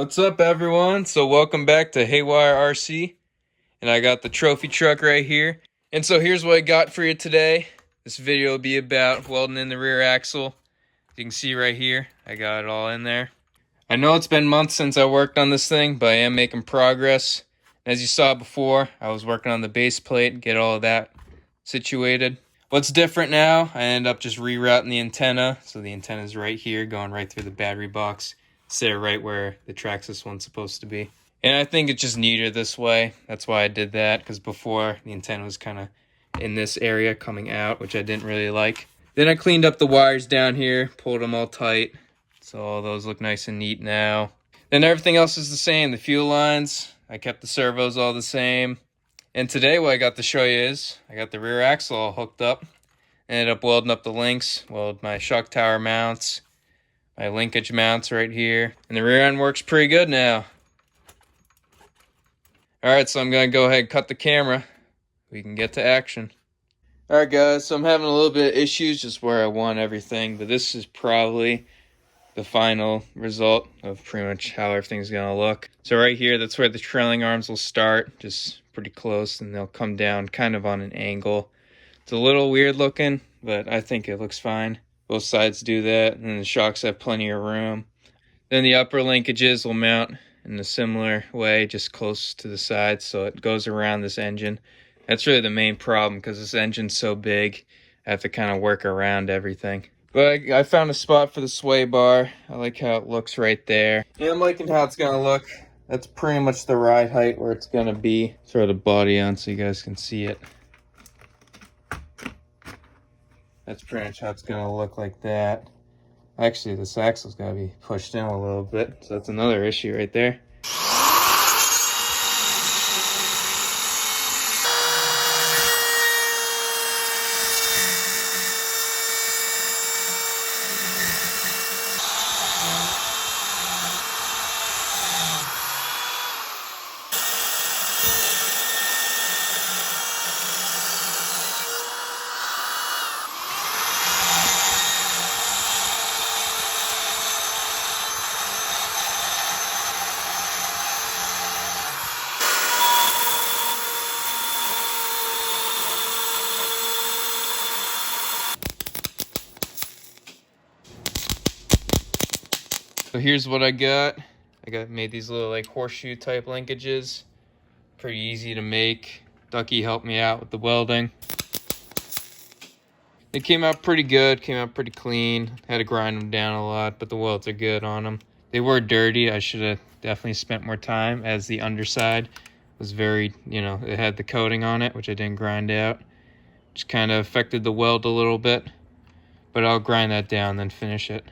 What's up, everyone? So welcome back to Haywire RC, and I got the trophy truck right here. And so here's what I got for you today. This video will be about welding in the rear axle. You can see right here, I got it all in there. I know it's been months since I worked on this thing, but I am making progress. As you saw before, I was working on the base plate, get all of that situated. What's different now, I end up just rerouting the antenna. So the antenna is right here, going right through the battery box, instead of right where the Traxxas one's supposed to be. And I think it's just neater this way. That's why I did that, because before the antenna was kind of in this area coming out, which I didn't really like. Then I cleaned up the wires down here, pulled them all tight. So all those look nice and neat now. Then everything else is the same. The fuel lines, I kept the servos all the same. And today what I got to show you is, I got the rear axle all hooked up. Ended up welding up the links, welded my shock tower mounts, my linkage mounts right here. And the rear end works pretty good now. Alright, so I'm going to go ahead and cut the camera. We can get to action. Alright guys, so I'm having a little bit of issues just where I want everything. But this is probably the final result of pretty much how everything's going to look. So right here, that's where the trailing arms will start. Just pretty close, and they'll come down kind of on an angle. It's a little weird looking, but I think it looks fine. Both sides do that, and the shocks have plenty of room. Then the upper linkages will mount in a similar way, just close to the sides, so it goes around this engine. That's really the main problem, because this engine's so big, I have to kind of work around everything. But I found a spot for the sway bar. I like how it looks right there. Yeah, I'm liking how it's going to look. That's pretty much the ride height where it's going to be. Throw the body on so you guys can see it. That's pretty much how it's going to look like that. Actually, this axle's got to be pushed in a little bit, so that's another issue right there. So here's what I got. Made these little like horseshoe type linkages. Pretty easy to make. Ducky helped me out with the welding. They came out pretty good, came out pretty clean. Had to grind them down a lot, but the welds are good on them. They were dirty. I should have definitely spent more time, as the underside was very, it had the coating on it, which I didn't grind out. Just kind of affected the weld a little bit, but I'll grind that down, then finish it.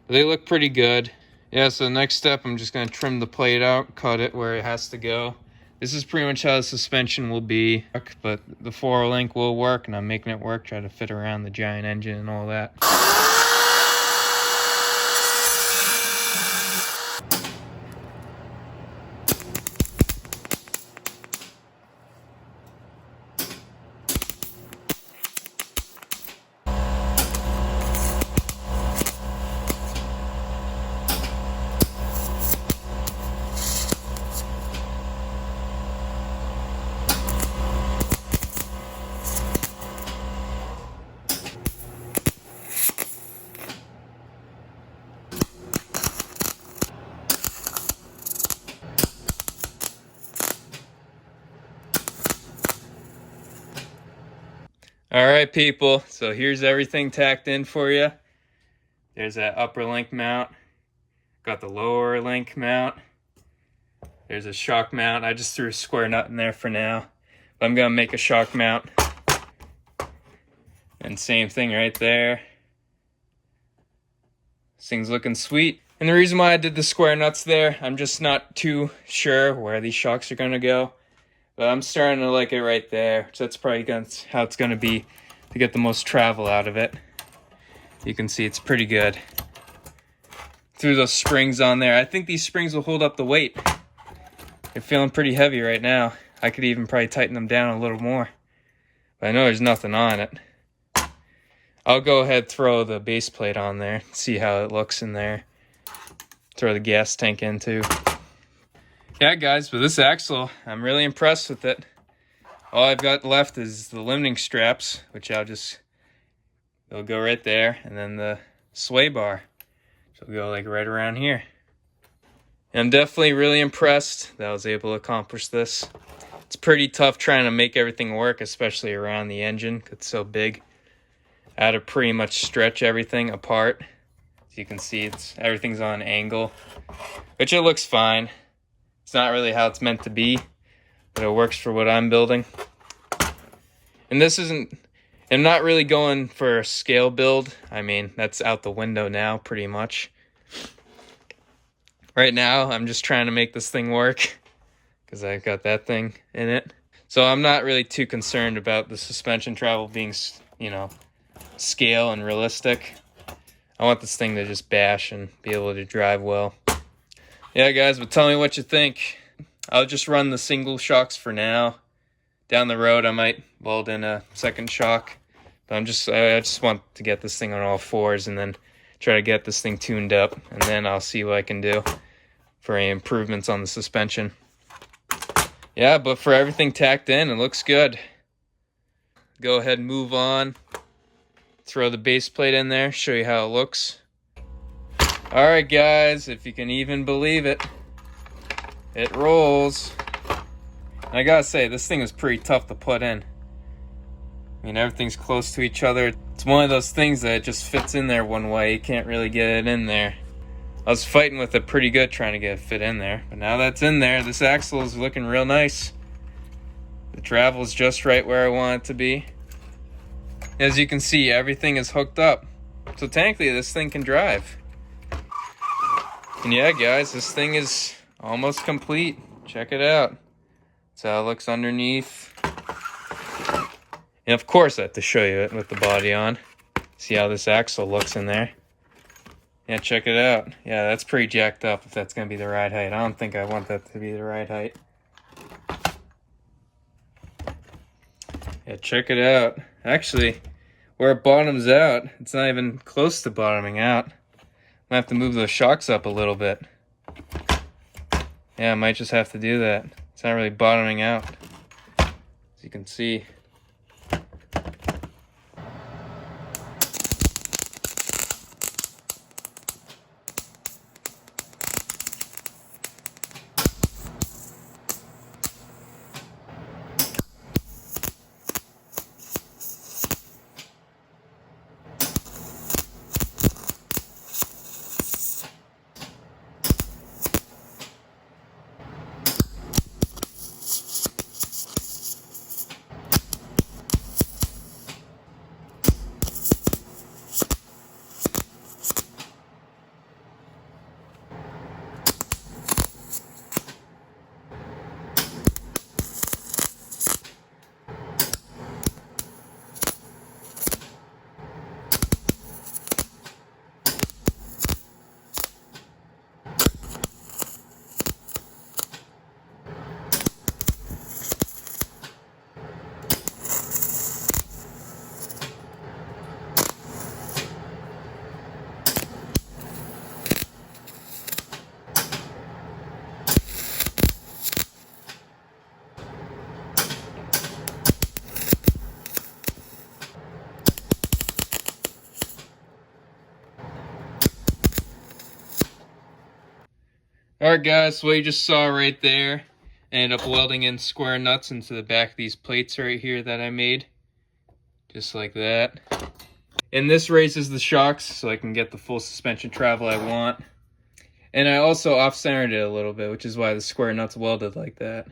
But they look pretty good. Yeah, so the next step, I'm just going to trim the plate out, cut it where it has to go. This is pretty much how the suspension will be, but the 4-link will work, and I'm making it work, try to fit around the giant engine and all that. All right, people, so here's everything tacked in for you. There's that upper link mount. Got the lower link mount. There's a shock mount. I just threw a square nut in there for now. But I'm going to make a shock mount. And same thing right there. This thing's looking sweet. And the reason why I did the square nuts there, I'm just not too sure where these shocks are going to go. But I'm starting to like it right there. So that's probably how it's going to be to get the most travel out of it. You can see it's pretty good. Threw those springs on there. I think these springs will hold up the weight. They're feeling pretty heavy right now. I could even probably tighten them down a little more. But I know there's nothing on it. I'll go ahead and throw the base plate on there, see how it looks in there. throw the gas tank into. Yeah, guys, with this axle, I'm really impressed with it. All I've got left is the limiting straps, which they'll go right there, and then the sway bar, which will go like right around here. And I'm definitely really impressed that I was able to accomplish this. It's pretty tough trying to make everything work, especially around the engine, because it's so big. I had to pretty much stretch everything apart. As you can see, everything's on an angle, which it looks fine. It's not really how it's meant to be, but it works for what I'm building. And I'm not really going for a scale build. I mean, that's out the window now, pretty much. Right now, I'm just trying to make this thing work, because I got that thing in it. So I'm not really too concerned about the suspension travel being, scale and realistic. I want this thing to just bash and be able to drive well. Yeah, guys, but tell me what you think. I'll just run the single shocks for now. Down the road, I might weld in a second shock. But I just want to get this thing on all fours and then try to get this thing tuned up. And then I'll see what I can do for any improvements on the suspension. Yeah, but for everything tacked in, it looks good. Go ahead and move on. Throw the base plate in there, show you how it looks. Alright guys, if you can even believe it, it rolls. And I gotta say, this thing is pretty tough to put in. I mean, everything's close to each other. It's one of those things that just fits in there one way. You can't really get it in there. I was fighting with it pretty good trying to get it fit in there. But now that's in there, this axle is looking real nice. The travel's just right where I want it to be. As you can see, everything is hooked up. So technically, this thing can drive. And yeah, guys, this thing is almost complete. Check it out. That's how it looks underneath. And of course, I have to show you it with the body on. See how this axle looks in there. Yeah, check it out. Yeah, that's pretty jacked up if that's going to be the right height. I don't think I want that to be the right height. Yeah, check it out. Actually, where it bottoms out, it's not even close to bottoming out. I have to move those shocks up a little bit. Yeah, I might just have to do that. It's not really bottoming out, as you can see. Alright guys, so what you just saw right there, I ended up welding in square nuts into the back of these plates right here that I made. Just like that. And this raises the shocks so I can get the full suspension travel I want. And I also off-centered it a little bit, which is why the square nuts welded like that.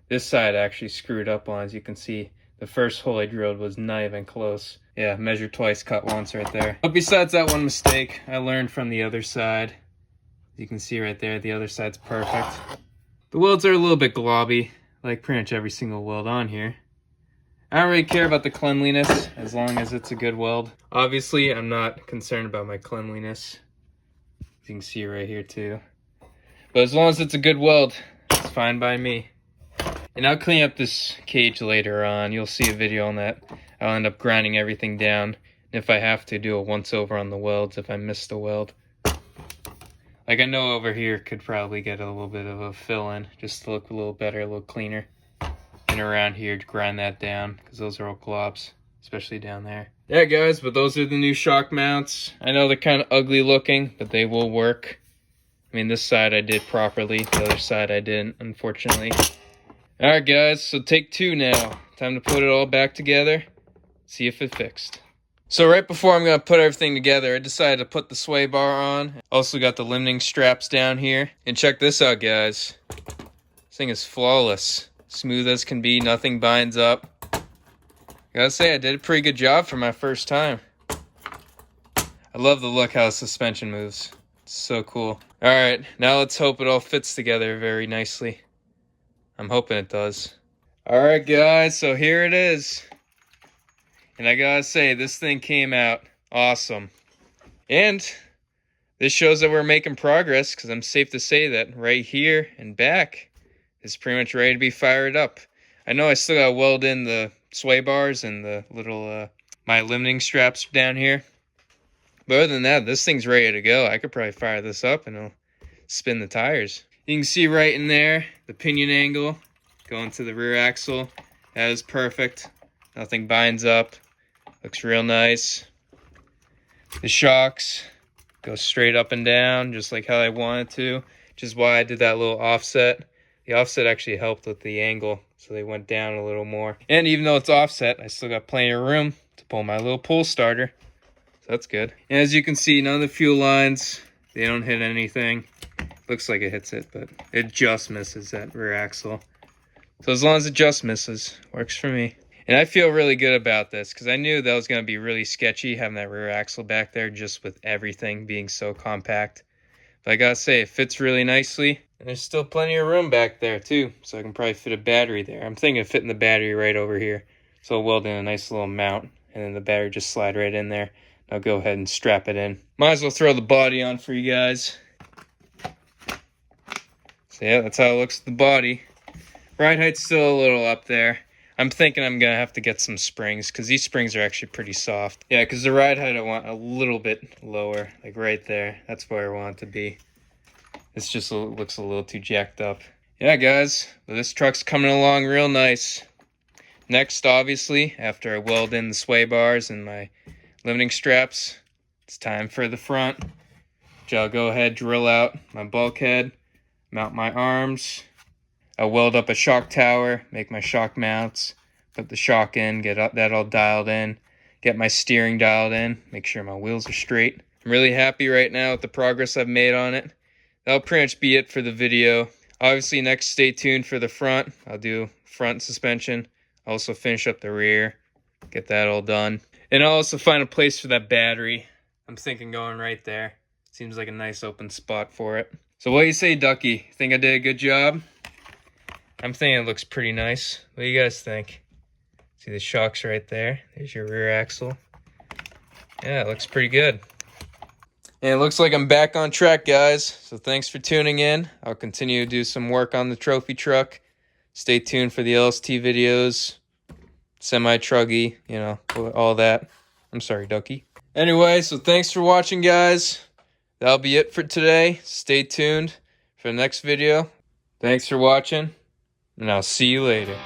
This side actually screwed up on, as you can see. The first hole I drilled was not even close. Yeah, measure twice, cut once right there. But besides that one mistake, I learned from the other side. You can see right there, the other side's perfect. The welds are a little bit globby, like pretty much every single weld on here. I don't really care about the cleanliness, as long as it's a good weld. Obviously, I'm not concerned about my cleanliness. As you can see right here too. But as long as it's a good weld, it's fine by me. And I'll clean up this cage later on. You'll see a video on that. I'll end up grinding everything down. And if I have to, do a once over on the welds if I missed a weld. Like, I know over here could probably get a little bit of a fill in just to look a little better, a little cleaner. And around here to grind that down because those are all globs, especially down there. Yeah, guys, but those are the new shock mounts. I know they're kind of ugly looking, but they will work. I mean, this side I did properly. The other side I didn't, unfortunately. Alright, guys, so take 2 now. Time to put it all back together. See if it fixed. So right before I'm going to put everything together, I decided to put the sway bar on. Also got the limiting straps down here. And check this out, guys. This thing is flawless. Smooth as can be, nothing binds up. Gotta say, I did a pretty good job for my first time. I love the look how the suspension moves. It's so cool. Alright, now let's hope it all fits together very nicely. I'm hoping it does. Alright, guys, so here it is. And I gotta say, this thing came out awesome. And this shows that we're making progress, because I'm safe to say that right here and back is pretty much ready to be fired up. I know I still gotta weld in the sway bars and the little, my limiting straps down here. But other than that, this thing's ready to go. I could probably fire this up and it'll spin the tires. You can see right in there, the pinion angle going to the rear axle. That is perfect. Nothing binds up. Looks real nice. The shocks go straight up and down, just like how I wanted to, which is why I did that little offset. The offset actually helped with the angle, so they went down a little more. And even though it's offset, I still got plenty of room to pull my little pull starter. So that's good. And as you can see, none of the fuel lines, they don't hit anything. Looks like it hits it, but it just misses that rear axle. So as long as it just misses, works for me. And I feel really good about this because I knew that was going to be really sketchy having that rear axle back there just with everything being so compact. But I gotta say, it fits really nicely. And there's still plenty of room back there too, so I can probably fit a battery there. I'm thinking of fitting the battery right over here. So I'll weld in a nice little mount and then the battery just slide right in there. I'll go ahead and strap it in. Might as well throw the body on for you guys. So yeah, that's how it looks with the body. Ride height's still a little up there. I'm thinking I'm going to have to get some springs because these springs are actually pretty soft. Yeah, because the ride height I want a little bit lower, like right there. That's where I want it to be. This just looks a little too jacked up. Yeah, guys, well, this truck's coming along real nice. Next, obviously, after I weld in the sway bars and my limiting straps, it's time for the front. Which I'll go ahead, drill out my bulkhead, mount my arms. I'll weld up a shock tower, make my shock mounts, put the shock in, get that all dialed in, get my steering dialed in, make sure my wheels are straight. I'm really happy right now with the progress I've made on it. That'll pretty much be it for the video. Obviously, next, stay tuned for the front. I'll do front suspension. I'll also finish up the rear, get that all done. And I'll also find a place for that battery. I'm thinking going right there. Seems like a nice open spot for it. So what do you say, Ducky? Think I did a good job? I'm thinking it looks pretty nice. What do you guys think? See the shocks right there? There's your rear axle. Yeah, it looks pretty good. And it looks like I'm back on track, guys. So thanks for tuning in. I'll continue to do some work on the trophy truck. Stay tuned for the LST videos. Semi-truggy, you know, all that. I'm sorry, Ducky. Anyway, so thanks for watching, guys. That'll be it for today. Stay tuned for the next video. Thanks for watching. And I'll see you later.